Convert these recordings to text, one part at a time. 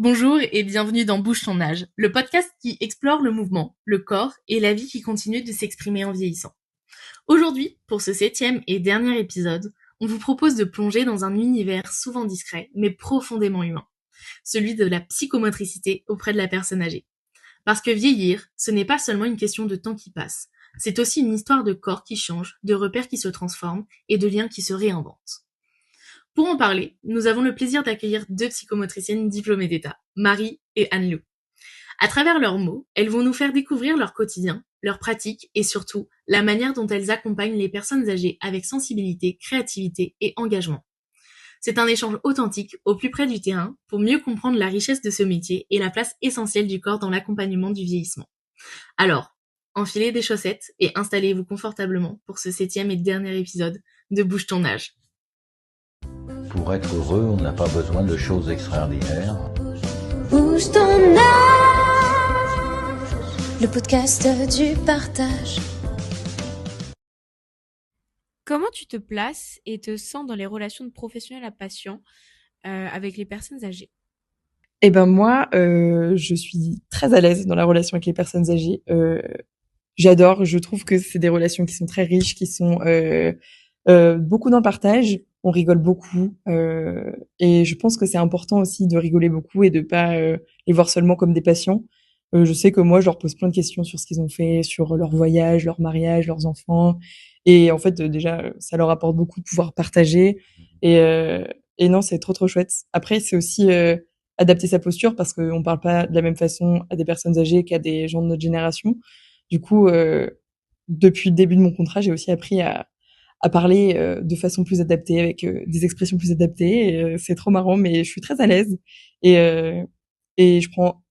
Bonjour et bienvenue dans Bouge ton âge, le podcast qui explore le mouvement, le corps et la vie qui continue de s'exprimer en vieillissant. Aujourd'hui, pour ce 7e et dernier épisode, on vous propose de plonger dans un univers souvent discret mais profondément humain, celui de la psychomotricité auprès de la personne âgée. Parce que vieillir, ce n'est pas seulement une question de temps qui passe, c'est aussi une histoire de corps qui change, de repères qui se transforment et de liens qui se réinventent. Pour en parler, nous avons le plaisir d'accueillir deux psychomotriciennes diplômées d'État, Marie et Anne-Lou. À travers leurs mots, elles vont nous faire découvrir leur quotidien, leurs pratiques et surtout la manière dont elles accompagnent les personnes âgées avec sensibilité, créativité et engagement. C'est un échange authentique au plus près du terrain pour mieux comprendre la richesse de ce métier et la place essentielle du corps dans l'accompagnement du vieillissement. Alors, enfilez des chaussettes et installez-vous confortablement pour ce 7e et dernier épisode de Bouge ton âge. Pour être heureux, on n'a pas besoin de choses extraordinaires. Bouge ton âge, le podcast du partage. Comment tu te places et te sens dans les relations de professionnel à patient avec les personnes âgées? Eh ben moi, je suis très à l'aise dans la relation avec les personnes âgées. J'adore. Je trouve que c'est des relations qui sont très riches, qui sont beaucoup dans le partage. On rigole beaucoup, et je pense que c'est important aussi de rigoler beaucoup et de pas les voir seulement comme des patients. Je sais que moi, je leur pose plein de questions sur ce qu'ils ont fait, sur leur voyage, leur mariage, leurs enfants, et en fait, déjà, ça leur apporte beaucoup de pouvoir partager. Et non, c'est trop chouette. Après, c'est aussi adapter sa posture parce qu'on parle pas de la même façon à des personnes âgées qu'à des gens de notre génération. Du coup, depuis le début de mon contrat, j'ai aussi appris à parler de façon plus adaptée, avec des expressions plus adaptées. Et, c'est trop marrant, mais je suis très à l'aise. Et, et je prends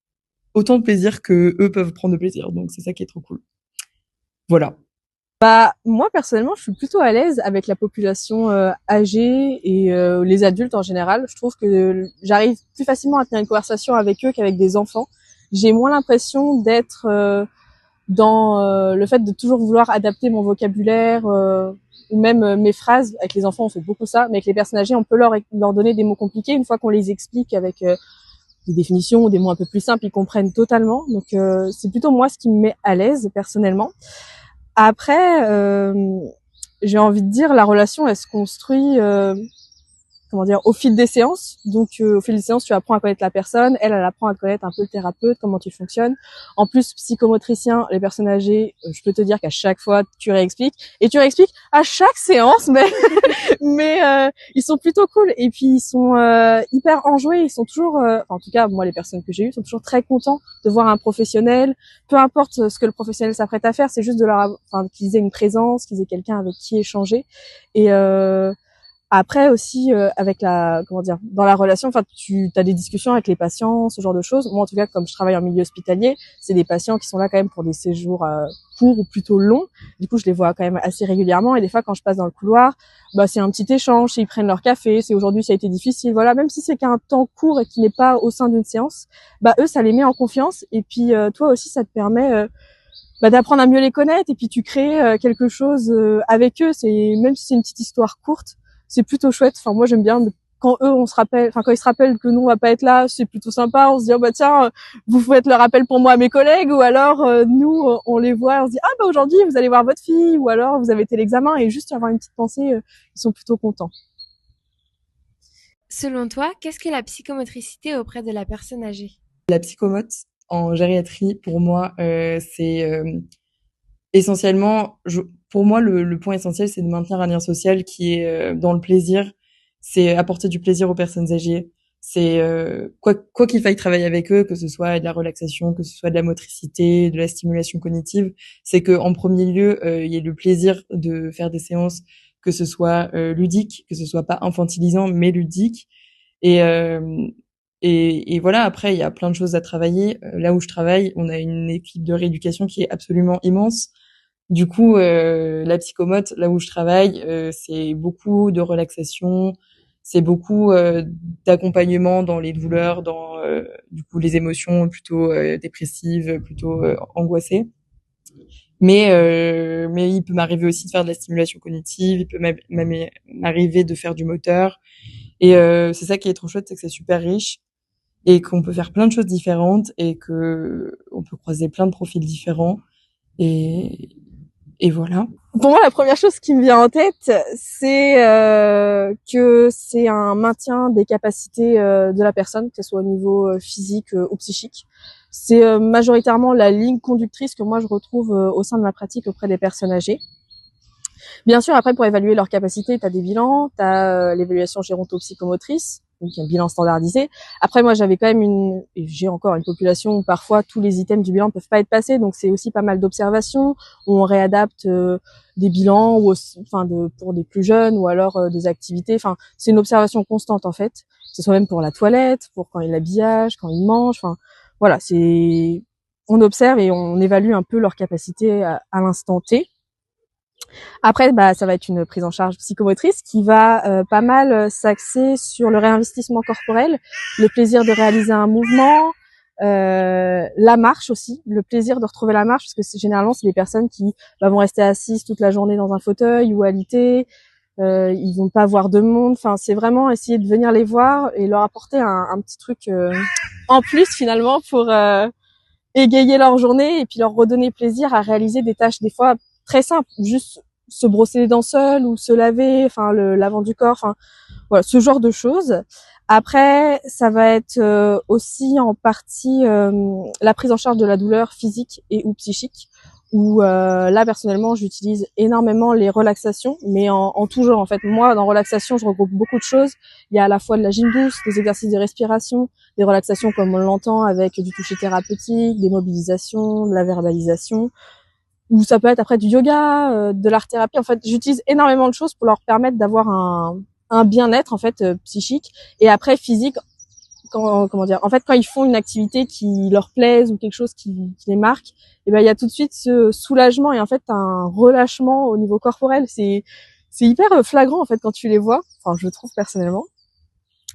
autant de plaisir que eux peuvent prendre de plaisir. Donc, c'est ça qui est trop cool. Voilà. Moi, personnellement, je suis plutôt à l'aise avec la population âgée et les adultes en général. Je trouve que j'arrive plus facilement à tenir une conversation avec eux qu'avec des enfants. J'ai moins l'impression d'être dans le fait de toujours vouloir adapter mon vocabulaire ou même mes phrases. Avec les enfants, on fait beaucoup ça, mais avec les personnes âgées, on peut leur donner des mots compliqués. Une fois qu'on les explique avec des définitions ou des mots un peu plus simples, ils comprennent totalement. Donc, c'est plutôt moi ce qui me met à l'aise personnellement. Après, j'ai envie de dire, la relation, elle se construit, au fil des séances. Donc, au fil des séances, tu apprends à connaître la personne, elle apprend à connaître un peu le thérapeute, comment tu fonctionnes. En plus, psychomotricien, les personnes âgées, je peux te dire qu'à chaque fois, tu réexpliques. Et tu réexpliques à chaque séance, mais ils sont plutôt cool. Et puis, ils sont hyper enjoués. Ils sont toujours, en tout cas, moi, les personnes que j'ai eues sont toujours très contents de voir un professionnel. Peu importe ce que le professionnel s'apprête à faire, c'est juste de qu'ils aient une présence, qu'ils aient quelqu'un avec qui échanger. Et après aussi avec dans la relation, tu as des discussions avec les patients, ce genre de choses. Moi en tout cas, comme je travaille en milieu hospitalier, c'est des patients qui sont là quand même pour des séjours courts ou plutôt longs. Du coup, je les vois quand même assez régulièrement et des fois quand je passe dans le couloir, c'est un petit échange, ils prennent leur café, c'est aujourd'hui ça a été difficile, voilà, même si c'est qu'un temps court et qui n'est pas au sein d'une séance, eux ça les met en confiance et puis toi aussi ça te permet d'apprendre à mieux les connaître et puis tu crées quelque chose avec eux, c'est même si c'est une petite histoire courte, c'est plutôt chouette. Enfin, moi, j'aime bien quand quand ils se rappellent que nous, on va pas être là, c'est plutôt sympa. On se dit, tiens, vous faites le rappel pour moi à mes collègues, ou alors, nous, on les voit, on se dit, aujourd'hui, vous allez voir votre fille, ou alors, vous avez été l'examen, et juste avoir une petite pensée, ils sont plutôt contents. Selon toi, qu'est-ce que la psychomotricité auprès de la personne âgée? La psychomote en gériatrie, pour moi, c'est essentiellement, pour moi, le point essentiel, c'est de maintenir un lien social qui est dans le plaisir. C'est apporter du plaisir aux personnes âgées. C'est quoi qu'il faille travailler avec eux, que ce soit de la relaxation, que ce soit de la motricité, de la stimulation cognitive, c'est que en premier lieu, il y ait le plaisir de faire des séances, que ce soit ludique, que ce soit pas infantilisant, mais ludique. Et et voilà, après, il y a plein de choses à travailler. Là où je travaille, on a une équipe de rééducation qui est absolument immense. Du coup, la psychomote, là où je travaille, c'est beaucoup de relaxation, c'est beaucoup d'accompagnement dans les douleurs, dans du coup les émotions plutôt dépressives, plutôt angoissées. Mais il peut m'arriver aussi de faire de la stimulation cognitive, il peut m'arriver de faire du moteur. Et c'est ça qui est trop chouette, c'est que c'est super riche. et qu'on peut faire plein de choses différentes et que on peut croiser plein de profils différents et voilà. Pour moi, la première chose qui me vient en tête, c'est que c'est un maintien des capacités de la personne, que ce soit au niveau physique ou psychique. C'est majoritairement la ligne conductrice que moi je retrouve au sein de ma pratique auprès des personnes âgées. Bien sûr, après, pour évaluer leurs capacités, tu as des bilans, tu as l'évaluation géronto-psychomotrice, donc un bilan standardisé. Après, moi, j'avais quand même et j'ai encore une population où parfois tous les items du bilan peuvent pas être passés, donc c'est aussi pas mal d'observations où on réadapte des bilans ou pour des plus jeunes ou alors des activités. Enfin, c'est une observation constante en fait. C'est soit même pour la toilette, pour quand il y a l'habillage, quand il mange. Enfin, voilà, on observe et on évalue un peu leurs capacités à l'instant T. Après, ça va être une prise en charge psychomotrice qui va pas mal s'axer sur le réinvestissement corporel, le plaisir de réaliser un mouvement, la marche aussi, le plaisir de retrouver la marche, parce que généralement, c'est des personnes qui vont rester assises toute la journée dans un fauteuil ou alité, ils vont pas voir de monde. Enfin, c'est vraiment essayer de venir les voir et leur apporter un petit truc en plus finalement pour égayer leur journée et puis leur redonner plaisir à réaliser des tâches des fois très simple, juste se brosser les dents seul ou se laver, enfin le lavant du corps, enfin voilà, ce genre de choses. Après, ça va être aussi en partie la prise en charge de la douleur physique et ou psychique, où là personnellement j'utilise énormément les relaxations, mais en tout genre en fait. Moi dans relaxation je regroupe beaucoup de choses. Il y a à la fois de la gym douce, des exercices de respiration, des relaxations comme on l'entend avec du toucher thérapeutique, des mobilisations, de la verbalisation, ou ça peut être après du yoga, de l'art-thérapie. En fait, j'utilise énormément de choses pour leur permettre d'avoir un bien-être en fait psychique et après physique. Quand ils font une activité qui leur plaise ou quelque chose qui les marque, et il y a tout de suite ce soulagement et en fait un relâchement au niveau corporel. C'est hyper flagrant en fait quand tu les vois. Enfin, je trouve personnellement.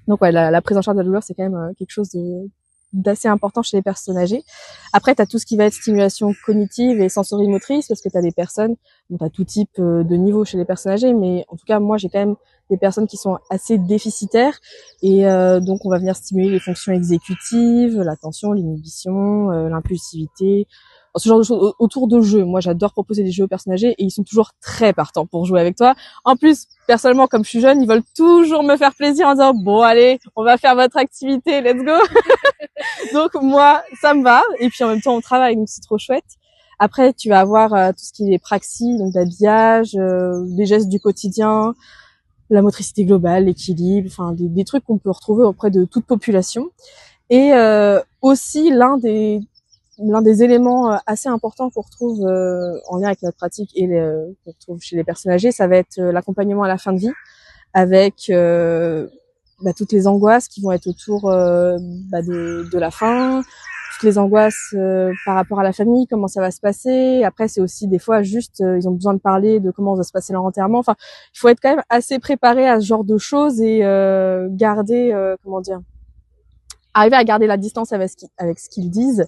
Donc ouais, la prise en charge de la douleur, c'est quand même quelque chose d'assez important chez les personnes âgées. Après, tu as tout ce qui va être stimulation cognitive et sensorimotrice, parce que tu as des personnes, tu as tout type de niveau chez les personnes âgées, mais en tout cas, moi, j'ai quand même des personnes qui sont assez déficitaires, et donc on va venir stimuler les fonctions exécutives, l'attention, l'inhibition, l'impulsivité, ce genre de choses autour de jeux. Moi, j'adore proposer des jeux aux personnes âgées, et ils sont toujours très partants pour jouer avec toi. En plus, personnellement, comme je suis jeune, ils veulent toujours me faire plaisir en disant « Bon, allez, on va faire votre activité, let's go !» Donc moi, ça me va. Et puis en même temps, on travaille, donc c'est trop chouette. Après, tu vas avoir tout ce qui est praxis, donc l'habillage, des gestes du quotidien, la motricité globale, l'équilibre, enfin des trucs qu'on peut retrouver auprès de toute population. Et aussi l'un des éléments assez importants qu'on retrouve en lien avec notre pratique et qu'on retrouve chez les personnes âgées, ça va être l'accompagnement à la fin de vie, avec toutes les angoisses qui vont être autour de la fin, toutes les angoisses par rapport à la famille, comment ça va se passer. Après, c'est aussi des fois juste ils ont besoin de parler de comment va se passer leur enterrement. Enfin, il faut être quand même assez préparé à ce genre de choses et garder arriver à garder la distance avec ce qu'ils disent.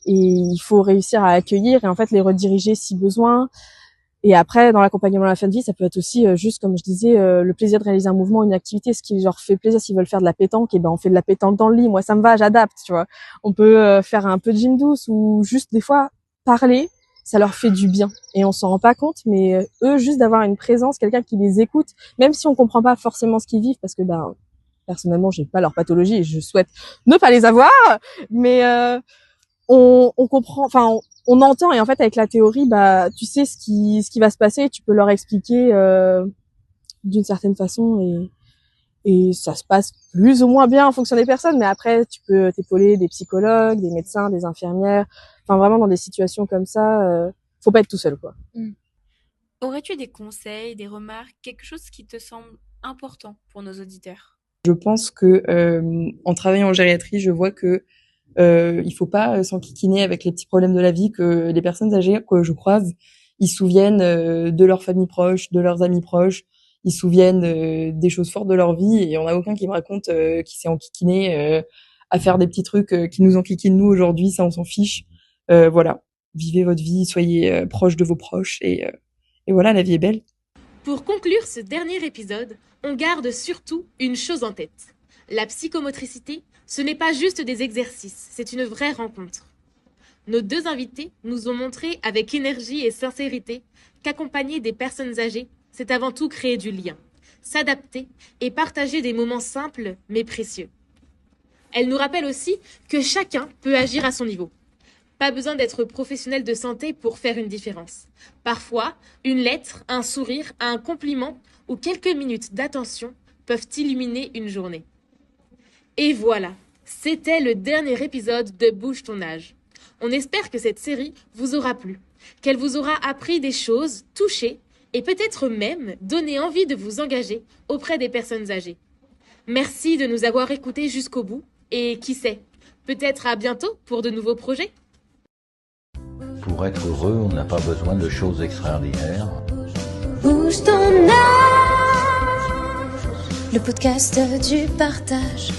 Et il faut réussir à accueillir et en fait les rediriger si besoin. Et après, dans l'accompagnement à la fin de vie, ça peut être aussi juste, comme je disais, le plaisir de réaliser un mouvement, une activité, ce qui leur fait plaisir. S'ils veulent faire de la pétanque, on fait de la pétanque dans le lit. Moi, ça me va, j'adapte, tu vois. On peut faire un peu de gym douce ou juste des fois parler, ça leur fait du bien. Et on s'en rend pas compte, mais eux, juste d'avoir une présence, quelqu'un qui les écoute, même si on comprend pas forcément ce qu'ils vivent, parce que personnellement, j'ai pas leur pathologie et je souhaite ne pas les avoir, mais on comprend, enfin on entend, et en fait avec la théorie tu sais ce qui va se passer, tu peux leur expliquer d'une certaine façon et ça se passe plus ou moins bien en fonction des personnes, mais après tu peux t'épauler des psychologues, des médecins, des infirmières, enfin vraiment dans des situations comme ça, faut pas être tout seul quoi. Aurais-tu des conseils, des remarques, quelque chose qui te semble important pour nos auditeurs? Je pense que en travaillant en gériatrie, je vois que il faut pas s'enquiquiner avec les petits problèmes de la vie, que les personnes âgées que je croise, ils se souviennent de leur famille proche, de leurs amis proches, ils se souviennent des choses fortes de leur vie, et il y en a aucun qui me raconte qui s'est enquiquiné à faire des petits trucs qui nous enquiquinent nous aujourd'hui, ça on s'en fiche. Voilà, vivez votre vie, soyez proches de vos proches et voilà, la vie est belle. Pour conclure ce dernier épisode, on garde surtout une chose en tête. La psychomotricité, Ce n'est pas juste des exercices, c'est une vraie rencontre. Nos deux invités nous ont montré avec énergie et sincérité qu'accompagner des personnes âgées, c'est avant tout créer du lien, s'adapter et partager des moments simples mais précieux. Elles nous rappellent aussi que chacun peut agir à son niveau. Pas besoin d'être professionnel de santé pour faire une différence. Parfois, une lettre, un sourire, un compliment ou quelques minutes d'attention peuvent illuminer une journée. Et voilà, c'était le dernier épisode de Bouge ton âge. On espère que cette série vous aura plu, qu'elle vous aura appris des choses, touché et peut-être même donné envie de vous engager auprès des personnes âgées. Merci de nous avoir écoutés jusqu'au bout et qui sait, peut-être à bientôt pour de nouveaux projets. Pour être heureux, on n'a pas besoin de choses extraordinaires. Bouge ton âge, le podcast du partage.